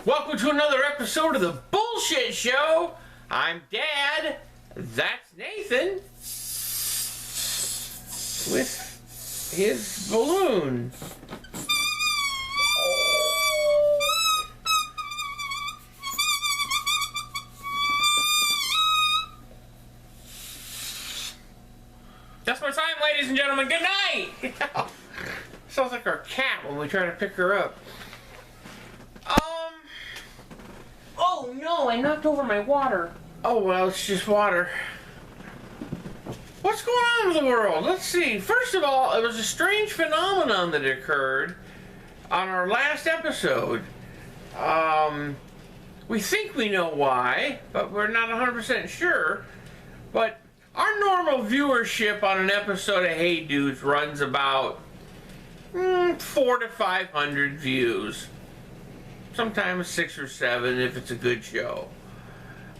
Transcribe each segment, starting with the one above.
Welcome to another episode of the Bullshit Show. I'm Dad. That's Nathan. With his balloon. That's my time, ladies and gentlemen. Good night. Sounds like our cat when we try to pick her up. Oh no, I knocked over my water. Oh well, it's just water. What's going on with the world? Let's see. First of all, it was a strange phenomenon that occurred on our last episode. We think we know why, but we're not 100% sure. But our normal viewership on an episode of Hey Dudes runs about 400 to 500 views. Sometimes 6 or 7 if it's a good show.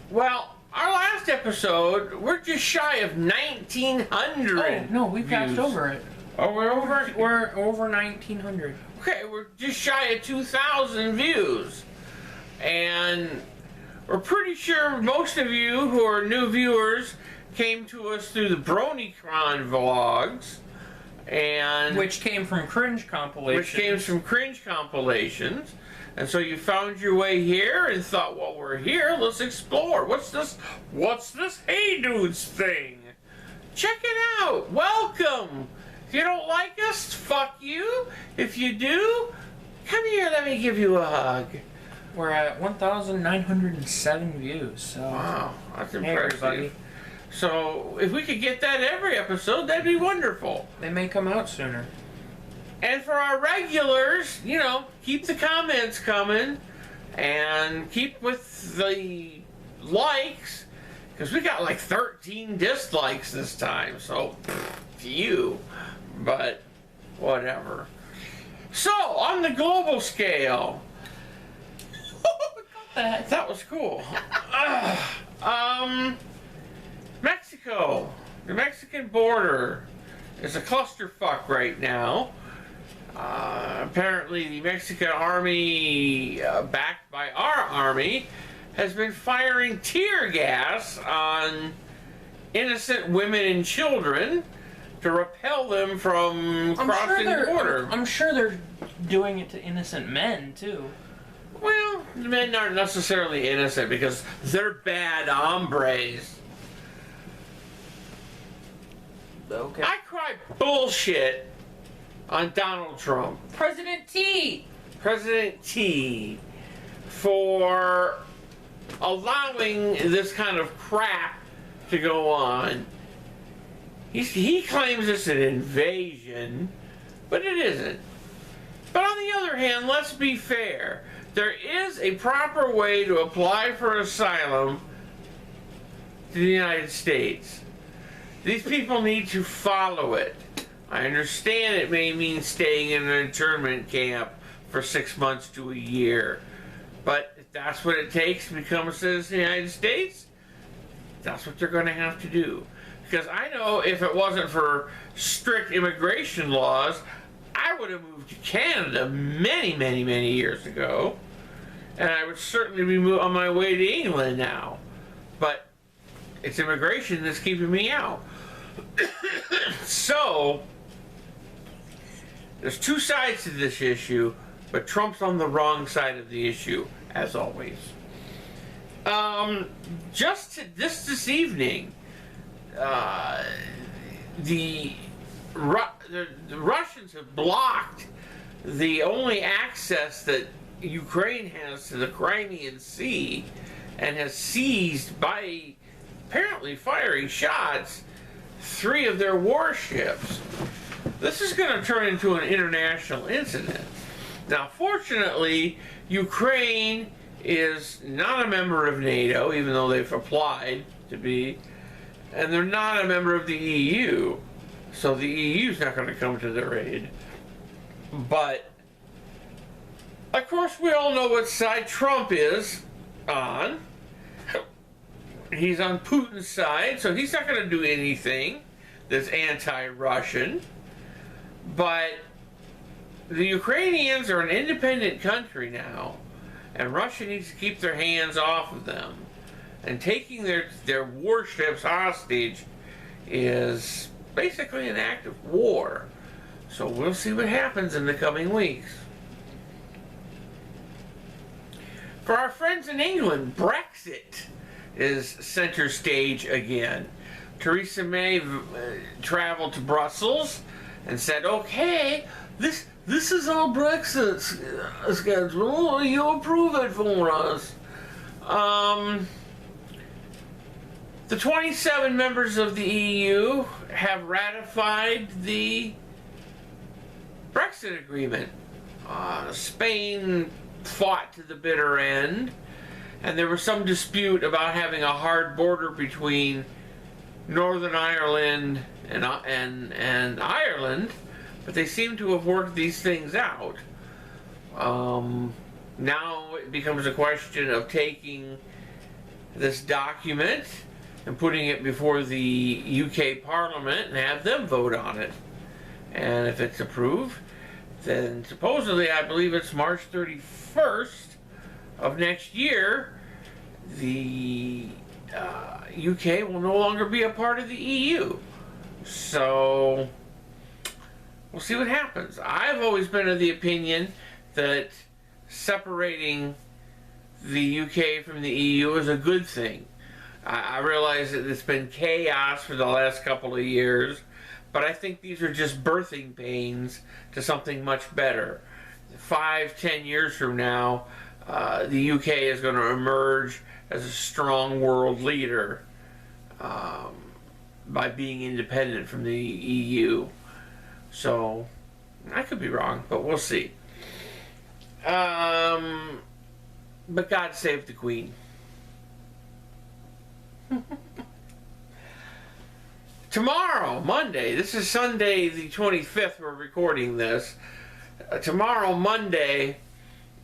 Well, our last episode, we're just shy of 1,900 Oh, no, we passed over it. Oh, we're over it? We're over 1,900. Okay, we're just shy of 2,000 views. And we're pretty sure most of you who are new viewers came to us through the BronyCon vlogs. And Which came from cringe compilations. And so you found your way here and thought, well, we're here, let's explore. What's this Hey Dudes thing? Check it out. Welcome. If you don't like us, fuck you. If you do, come here, let me give you a hug. We're at 1,907 views. So. Wow, that's Hey, impressive. everybody. So if we could get that every episode, that'd be wonderful. They may come out sooner. And for our regulars, you know, keep the comments coming and keep with the likes, because we got like 13 dislikes this time, so few, but whatever. So, on the global scale, that was cool. Mexico, the Mexican border is a clusterfuck right now. Apparently the Mexican army, backed by our army, has been firing tear gas on innocent women and children to repel them from crossing the border. I'm sure they're doing it to innocent men, too. Well, the men aren't necessarily innocent because they're bad hombres. Okay. I cry bullshit on Donald Trump. President T for allowing this kind of crap to go on. He claims it's an invasion, but it isn't. But on the other hand, let's be fair. There is a proper way to apply for asylum to the United States. These people need to follow it. I understand it may mean staying in an internment camp for 6 months to a year, but if that's what it takes to become a citizen of the United States, that's what they're going to have to do. Because I know if it wasn't for strict immigration laws, I would have moved to Canada many, many, many years ago, and I would certainly be on my way to England now. But it's immigration that's keeping me out. So, there's two sides to this issue, but Trump's on the wrong side of the issue, as always. This evening, the Russians have blocked the only access that Ukraine has to the Crimean Sea, and has seized, by apparently firing shots, 3 of their warships. This is going to turn into an international incident. Now, fortunately, Ukraine is not a member of NATO, even though they've applied to be, and they're not a member of the EU, so the EU's not going to come to their aid. But, of course, we all know what side Trump is on. He's on Putin's side, so he's not going to do anything that's anti-Russian. But the Ukrainians are an independent country now, and Russia needs to keep their hands off of them. And taking their warships hostage is basically an act of war. So we'll see what happens in the coming weeks. For our friends in England, Brexit is center stage again. Theresa May traveled to Brussels and said, okay, this is our Brexit schedule. You approve it for us. The 27 members of the EU have ratified the Brexit agreement. Spain fought to the bitter end, and there was some dispute about having a hard border between Northern Ireland and Ireland, but they seem to have worked these things out. Now it becomes a question of taking this document and putting it before the UK Parliament and have them vote on it. And if it's approved, then supposedly, I believe it's March 31st of next year, the UK will no longer be a part of the EU. So we'll see what happens. I've always been of the opinion that separating the UK from the EU is a good thing. I realize that it's been chaos for the last couple of years, but I think these are just birthing pains to something much better. 5-10 years from now, the UK is going to emerge as a strong world leader by being independent from the EU. So, I could be wrong, but we'll see. But God save the Queen. Tomorrow, Monday, this is Sunday the 25th, we're recording this. Tomorrow, Monday,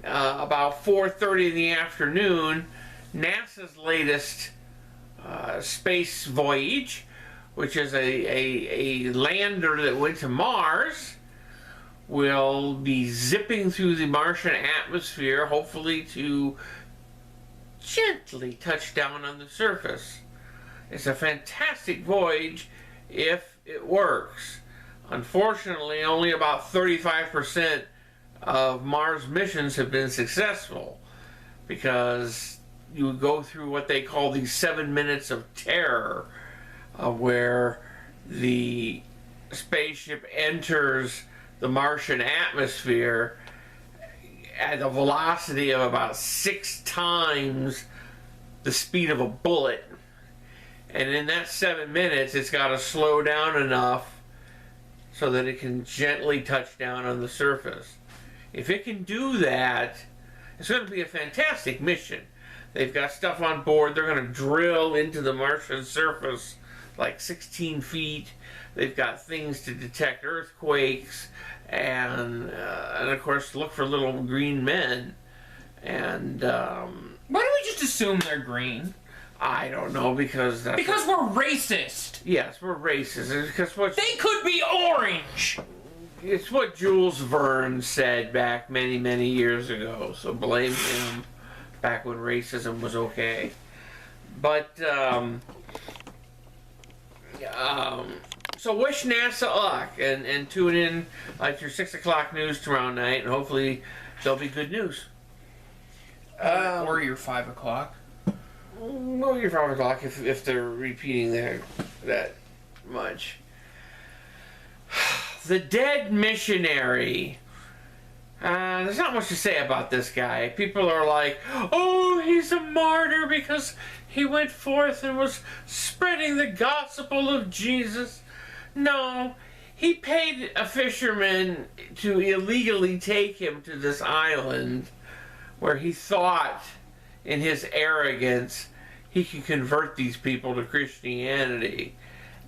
about 4:30 in the afternoon, NASA's latest space voyage, which is a lander that went to Mars, will be zipping through the Martian atmosphere, hopefully to gently touch down on the surface. It's a fantastic voyage if it works. Unfortunately, only about 35% of Mars missions have been successful, because you go through what they call these 7 minutes of terror, where the spaceship enters the Martian atmosphere at a velocity of about 6 times the speed of a bullet. And in that 7 minutes, it's got to slow down enough so that it can gently touch down on the surface. If it can do that, it's going to be a fantastic mission. They've got stuff on board. They're going to drill into the Martian surface like 16 feet. They've got things to detect earthquakes and of course look for little green men. And why don't we just assume they're green? I don't know, because that's because we're racist. Yes, we're racist. It's because they could be orange. It's what Jules Verne said back many, many years ago. So blame him. Back when racism was okay. But so wish NASA luck, and tune in like your 6 o'clock news tomorrow night, and hopefully there'll be good news. Or your 5 o'clock. Well, your 5 o'clock if they're repeating that much. The dead missionary. There's not much to say about this guy. People are like, oh, he's a martyr because he went forth and was spreading the gospel of Jesus. No, he paid a fisherman to illegally take him to this island where he thought, in his arrogance, he could convert these people to Christianity.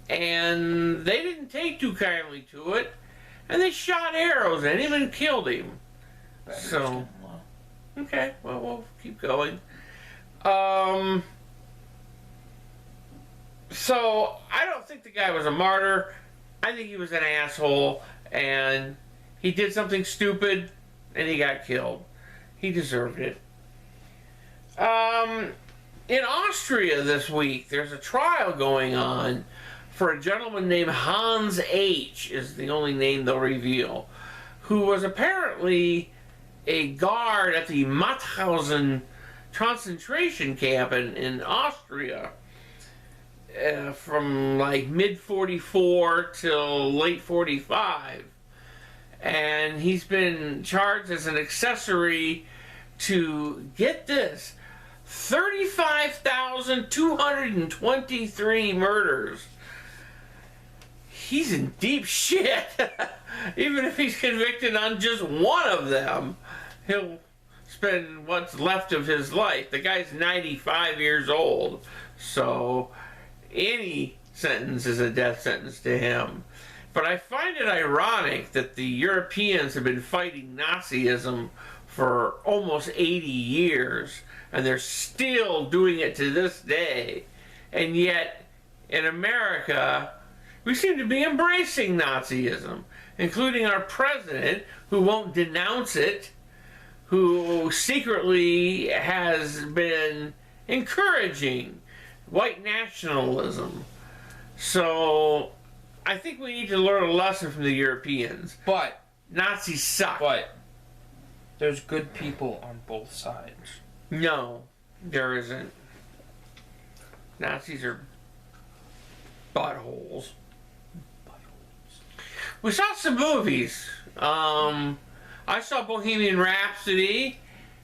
And they didn't take too kindly to it, and they shot arrows at him and killed him. So, okay, well, we'll keep going. So, I don't think the guy was a martyr. I think he was an asshole, and he did something stupid, and he got killed. He deserved it. In Austria this week, there's a trial going on for a gentleman named Hans H. is the only name they'll reveal, who was apparently a guard at the Mauthausen concentration camp in Austria from like mid 44 till late 45, and he's been charged as an accessory to, get this, 35,223 murders. He's in deep shit. Even if he's convicted on just one of them, he'll spend what's left of his life. The guy's 95 years old, so any sentence is a death sentence to him. But I find it ironic that the Europeans have been fighting Nazism for almost 80 years, and they're still doing it to this day. And yet, in America, we seem to be embracing Nazism, including our president, who won't denounce it, who secretly has been encouraging white nationalism. So I think we need to learn a lesson from the Europeans. But Nazis suck. But there's good people on both sides. No, there isn't. Nazis are buttholes. We saw some movies. I saw Bohemian Rhapsody.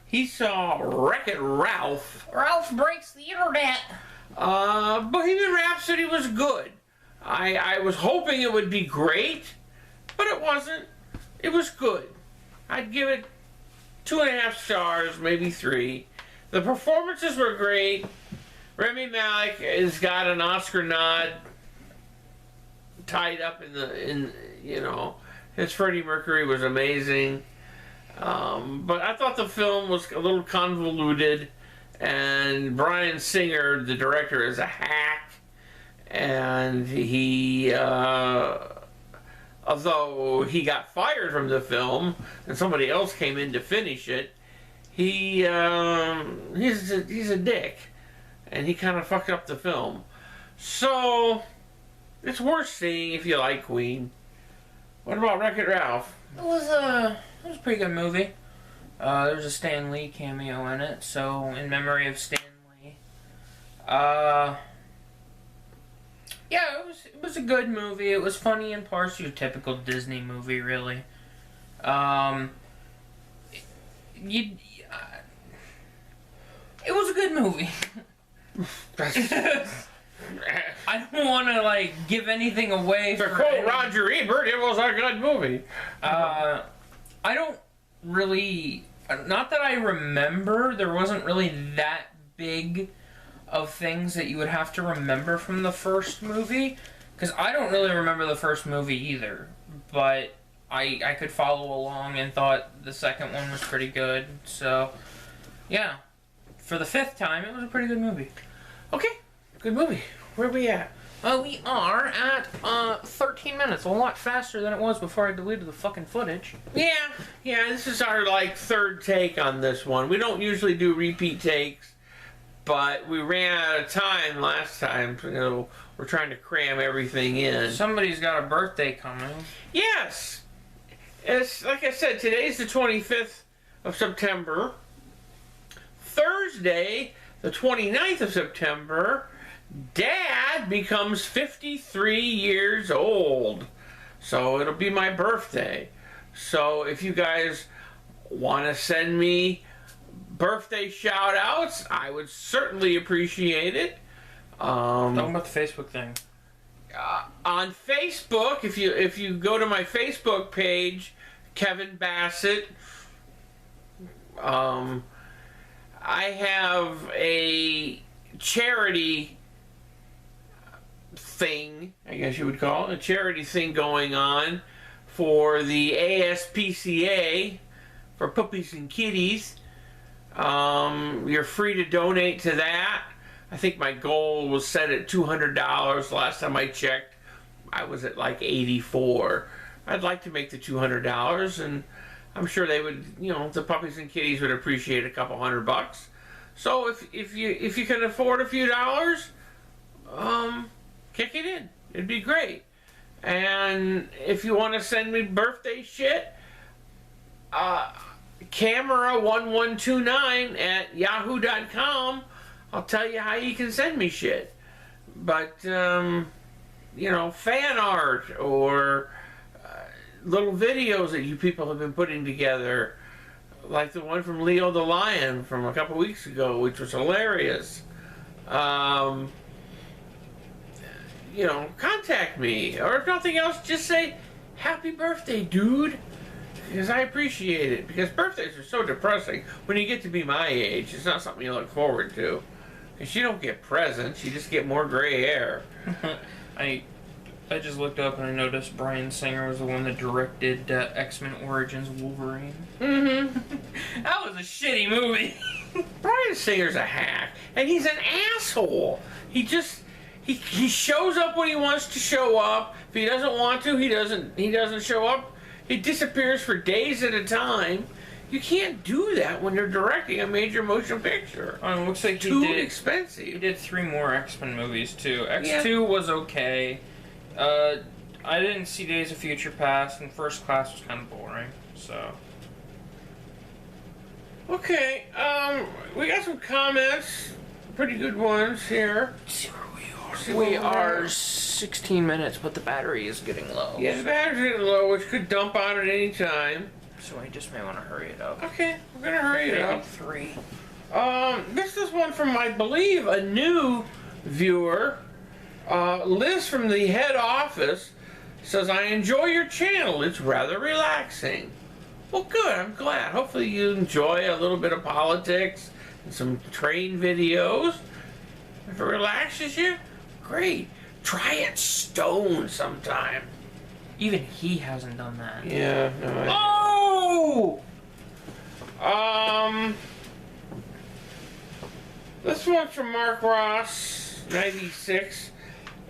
He saw Wreck-It Ralph. Ralph breaks the internet. Bohemian Rhapsody was good. I was hoping it would be great, but it wasn't. It was good. I'd give it 2.5 stars, maybe 3. The performances were great. Rami Malek has got an Oscar nod tied up in his Freddie Mercury was amazing. But I thought the film was a little convoluted, and Bryan Singer, the director, is a hack, and he although he got fired from the film and somebody else came in to finish it, he's a dick, and he kind of fucked up the film. So it's worth seeing if you like Queen. What about Wreck-It Ralph? It was a pretty good movie. There's a Stan Lee cameo in it, so in memory of Stan Lee. Yeah, it was a good movie. It was funny in parts. Your typical Disney movie, really. It was a good movie. I don't want to give anything away. To quote Roger Ebert, it was a good movie. I don't really, not that I remember. There wasn't really that big of things that you would have to remember from the first movie, because I don't really remember the first movie either. But I could follow along and thought the second one was pretty good. So yeah, for the 5th time, it was a pretty good movie. Okay. Good movie. Where are we at? We are at 13 minutes. A lot faster than it was before I deleted the fucking footage. Yeah, this is our 3rd take on this one. We don't usually do repeat takes, but we ran out of time last time. We're trying to cram everything in. Somebody's got a birthday coming. Yes. It's like I said, today's the 25th of September. Thursday, the 29th of September, Dad becomes 53 years old. So it'll be my birthday. So if you guys want to send me birthday shout outs, I would certainly appreciate it. Talking about the Facebook thing. On Facebook, if you go to my Facebook page, Kevin Bassett, I have a charity thing, I guess you would call it, a charity thing going on for the ASPCA, for puppies and kitties. You're free to donate to that. I think my goal was set at $200. Last time I checked, I was at like 84. I'd like to make the $200, and I'm sure they would, the puppies and kitties would appreciate a couple $100. So if you can afford a few dollars, kick it in. It'd be great. And if you want to send me birthday shit, camera1129 at yahoo.com. I'll tell you how you can send me shit. But, you know, fan art or little videos that you people have been putting together, like the one from Leo the Lion from a couple weeks ago, which was hilarious. You know, contact me. Or if nothing else, just say, happy birthday, dude. Because I appreciate it. Because birthdays are so depressing when you get to be my age. It's not something you look forward to. Because you don't get presents, you just get more gray hair. I just looked up and I noticed Bryan Singer was the one that directed X-Men Origins Wolverine. Mm-hmm. That was a shitty movie. Bryan Singer's a hack. And he's an asshole. He shows up when he wants to show up. If he doesn't want to, he doesn't show up. He disappears for days at a time. You can't do that when you're directing a major motion picture. It looks like too expensive. He did 3 more X-Men movies too. X2 was okay. I didn't see Days of Future Past, and First Class was kind of boring. So. Okay, we got some comments. Pretty good ones here. We are 16 minutes, but the battery is getting low. Yeah, the battery's getting low, which could dump out at any time. So I just may want to hurry it up. Okay, we're gonna hurry it up. 3. This is one from, I believe, a new viewer. Liz from the head office says, I enjoy your channel. It's rather relaxing. Well, good. I'm glad. Hopefully you enjoy a little bit of politics and some train videos. If it relaxes you, great. Try it stone sometime. Even he hasn't done that. Yeah. No, this one's from Mark Ross, 96.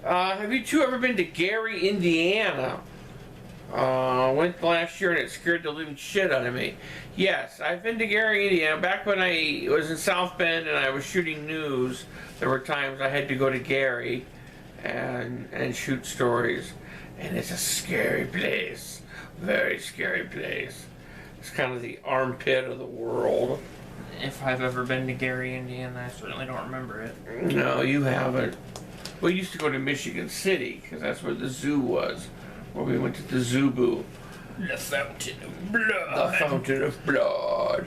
Have you two ever been to Gary, Indiana? Went last year and it scared the living shit out of me. Yes, I've been to Gary, Indiana. Back when I was in South Bend and I was shooting news, there were times I had to go to Gary and shoot stories. And it's a scary place. Very scary place. It's kind of the armpit of the world. If I've ever been to Gary, Indiana, I certainly don't remember it. No, you haven't. We used to go to Michigan City, because that's where the zoo was. Where we went to the Zubu. The Fountain of Blood. The Fountain of Blood.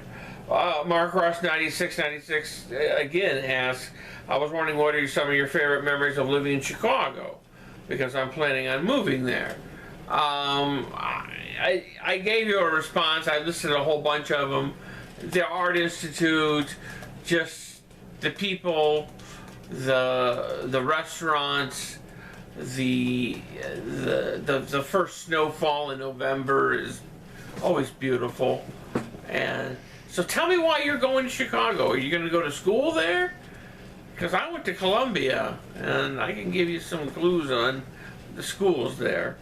Mark Ross 9696 again asks, I was wondering what are some of your favorite memories of living in Chicago? Because I'm planning on moving there. I gave you a response. I listed a whole bunch of them. The Art Institute, just the people, the restaurants, the first snowfall in November is always beautiful. And so tell me why you're going to Chicago. Are you going to go to school there? Because I went to Columbia, and I can give you some clues on the schools there.